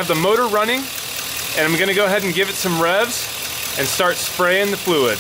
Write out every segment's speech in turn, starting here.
have the motor running, and I'm gonna go ahead and give it some revs and start spraying the fluid.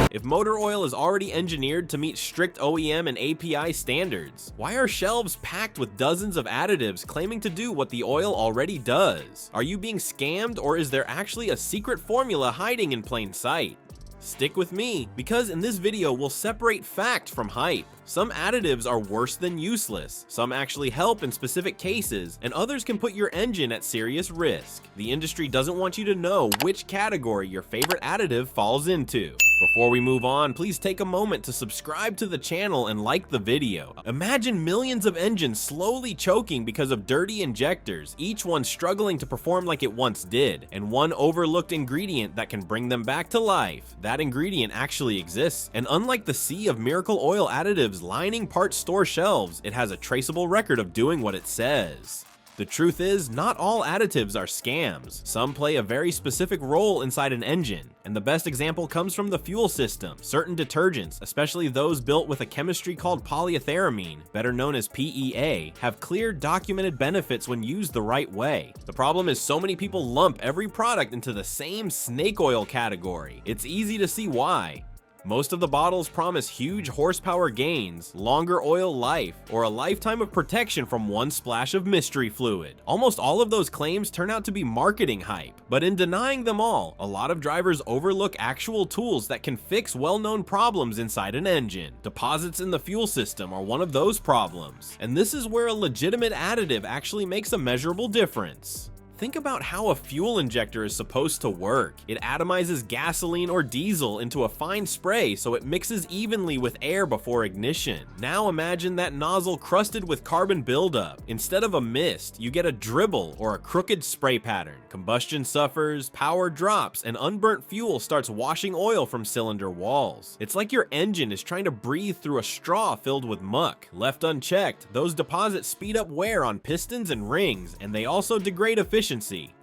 If motor oil is already engineered to meet strict OEM and API standards, why are shelves packed with dozens of additives claiming to do what the oil already does? Are you being scammed, or is there actually a secret formula hiding in plain sight? Stick with me, because in this video we'll separate fact from hype. Some additives are worse than useless, some actually help in specific cases, and others can put your engine at serious risk. The industry doesn't want you to know which category your favorite additive falls into. Before we move on, please take a moment to subscribe to the channel and like the video. Imagine millions of engines slowly choking because of dirty injectors, each one struggling to perform like it once did, and one overlooked ingredient that can bring them back to life. That ingredient actually exists, and unlike the sea of miracle oil additives lining parts store shelves, it has a traceable record of doing what it says. The truth is, not all additives are scams. Some play a very specific role inside an engine, and the best example comes from the fuel system. Certain detergents, especially those built with a chemistry called polyethyramine, better known as PEA, have clear documented benefits when used the right way. The problem is so many people lump every product into the same snake oil category. It's easy to see why. Most of the bottles promise huge horsepower gains, longer oil life, or a lifetime of protection from one splash of mystery fluid. Almost all of those claims turn out to be marketing hype, but in denying them all, a lot of drivers overlook actual tools that can fix well-known problems inside an engine. Deposits in the fuel system are one of those problems, and this is where a legitimate additive actually makes a measurable difference. Think about how a fuel injector is supposed to work. It atomizes gasoline or diesel into a fine spray so it mixes evenly with air before ignition. Now imagine that nozzle crusted with carbon buildup. Instead of a mist, you get a dribble or a crooked spray pattern. Combustion suffers, power drops, and unburnt fuel starts washing oil from cylinder walls. It's like your engine is trying to breathe through a straw filled with muck. Left unchecked, those deposits speed up wear on pistons and rings, and they also degrade efficiency.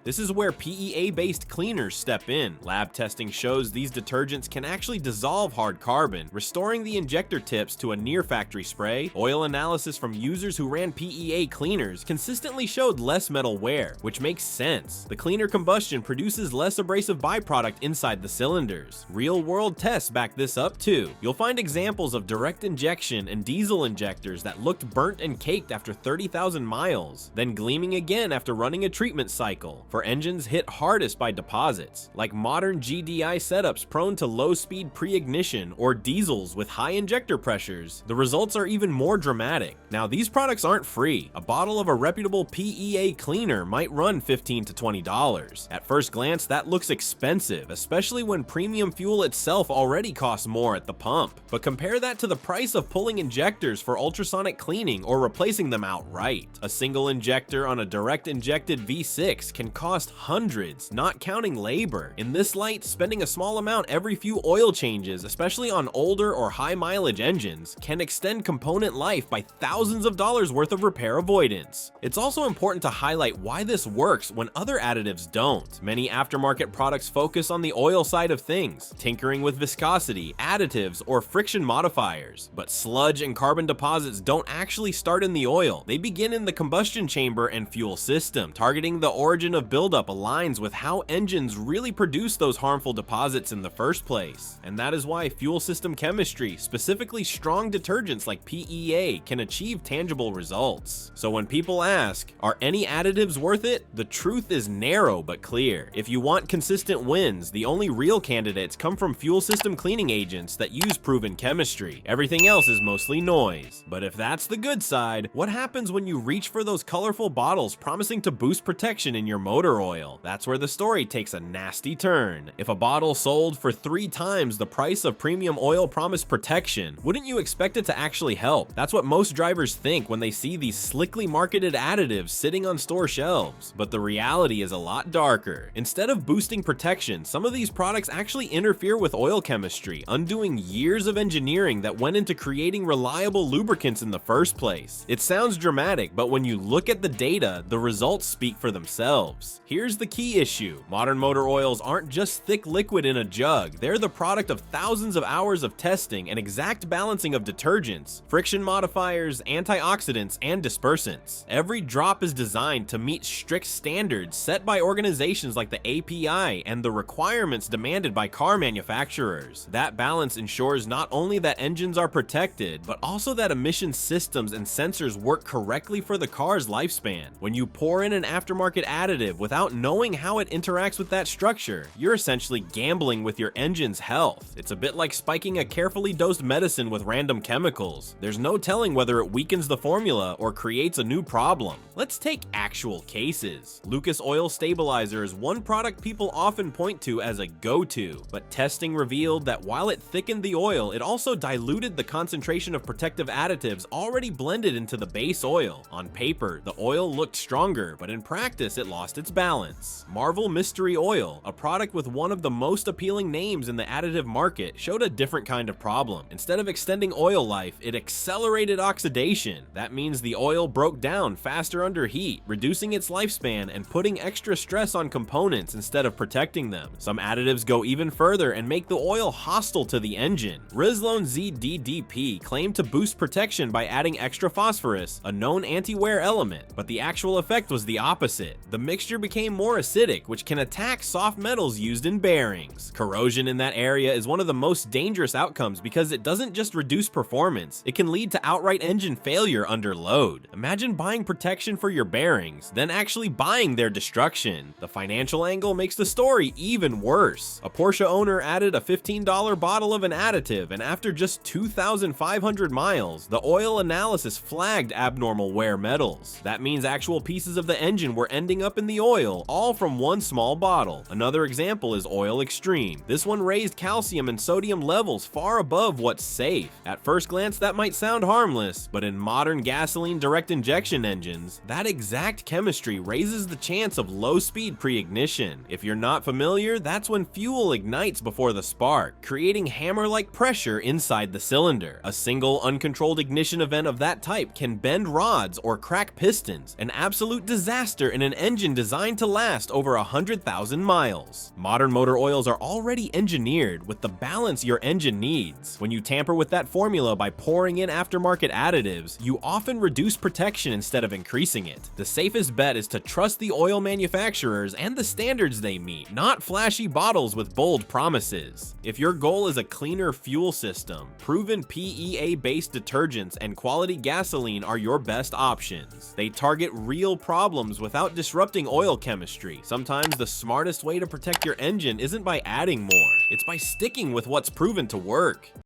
This is where PEA-based cleaners step in. Lab testing shows these detergents can actually dissolve hard carbon, restoring the injector tips to a near-factory spray. Oil analysis from users who ran PEA cleaners consistently showed less metal wear, which makes sense. The cleaner combustion produces less abrasive byproduct inside the cylinders. Real-world tests back this up too. You'll find examples of direct injection and diesel injectors that looked burnt and caked after 30,000 miles, then gleaming again after running a treatment cycle. For engines hit hardest by deposits, like modern GDI setups prone to low-speed pre-ignition or diesels with high injector pressures, the results are even more dramatic. Now, these products aren't free. A bottle of a reputable PEA cleaner might run $15 to $20. At first glance, that looks expensive, especially when premium fuel itself already costs more at the pump. But compare that to the price of pulling injectors for ultrasonic cleaning or replacing them outright. A single injector on a direct injected V6 can cost hundreds, not counting labor. In this light, spending a small amount every few oil changes, especially on older or high mileage engines, can extend component life by thousands of dollars worth of repair avoidance. It's also important to highlight why this works when other additives don't. Many aftermarket products focus on the oil side of things, tinkering with viscosity, additives, or friction modifiers. But sludge and carbon deposits don't actually start in the oil. They begin in the combustion chamber and fuel system. Targeting the origin of buildup aligns with how engines really produce those harmful deposits in the first place. And that is why fuel system chemistry, specifically strong detergents like PEA, can achieve tangible results. So when people ask, are any additives worth it? The truth is narrow but clear. If you want consistent wins, the only real candidates come from fuel system cleaning agents that use proven chemistry. Everything else is mostly noise. But if that's the good side, what happens when you reach for those colorful bottles promising to boost protection in your motor oil? That's where the story takes a nasty turn. If a bottle sold for 3 times the price of premium oil promised protection, wouldn't you expect it to actually help? That's what most drivers think when they see these slickly marketed additives sitting on store shelves. But the reality is a lot darker. Instead of boosting protection, some of these products actually interfere with oil chemistry, undoing years of engineering that went into creating reliable lubricants in the first place. It sounds dramatic, but when you look at the data, the results speak for themselves. else. Here's the key issue. Modern motor oils aren't just thick liquid in a jug. They're the product of thousands of hours of testing and exact balancing of detergents, friction modifiers, antioxidants, and dispersants. Every drop is designed to meet strict standards set by organizations like the API and the requirements demanded by car manufacturers. That balance ensures not only that engines are protected, but also that emission systems and sensors work correctly for the car's lifespan. When you pour in an aftermarket additive without knowing how it interacts with that structure, you're essentially gambling with your engine's health. It's a bit like spiking a carefully dosed medicine with random chemicals. There's no telling whether it weakens the formula or creates a new problem. Let's take actual cases. Lucas Oil Stabilizer is one product people often point to as a go-to, but testing revealed that while it thickened the oil, it also diluted the concentration of protective additives already blended into the base oil. On paper, the oil looked stronger, but in practice it lost its balance. Marvel Mystery Oil, a product with one of the most appealing names in the additive market, showed a different kind of problem. Instead of extending oil life, it accelerated oxidation. That means the oil broke down faster under heat, reducing its lifespan and putting extra stress on components instead of protecting them. Some additives go even further and make the oil hostile to the engine. Rizlone ZDDP claimed to boost protection by adding extra phosphorus, a known anti-wear element, but the actual effect was the opposite. The mixture became more acidic, which can attack soft metals used in bearings. Corrosion in that area is one of the most dangerous outcomes because it doesn't just reduce performance, it can lead to outright engine failure under load. Imagine buying protection for your bearings, then actually buying their destruction. The financial angle makes the story even worse. A Porsche owner added a $15 bottle of an additive, and after just 2,500 miles, the oil analysis flagged abnormal wear metals. That means actual pieces of the engine were ending up in the oil, all from one small bottle. Another example is Oil Extreme. This one raised calcium and sodium levels far above what's safe. At first glance, that might sound harmless, but in modern gasoline direct injection engines, that exact chemistry raises the chance of low-speed pre-ignition. If you're not familiar, that's when fuel ignites before the spark, creating hammer-like pressure inside the cylinder. A single uncontrolled ignition event of that type can bend rods or crack pistons, an absolute disaster in an engine designed to last over 100,000 miles. Modern motor oils are already engineered with the balance your engine needs. When you tamper with that formula by pouring in aftermarket additives, you often reduce protection instead of increasing it. The safest bet is to trust the oil manufacturers and the standards they meet, not flashy bottles with bold promises. If your goal is a cleaner fuel system, proven PEA-based detergents and quality gasoline are your best options. They target real problems without disrupting oil chemistry. Sometimes the smartest way to protect your engine isn't by adding more, it's by sticking with what's proven to work.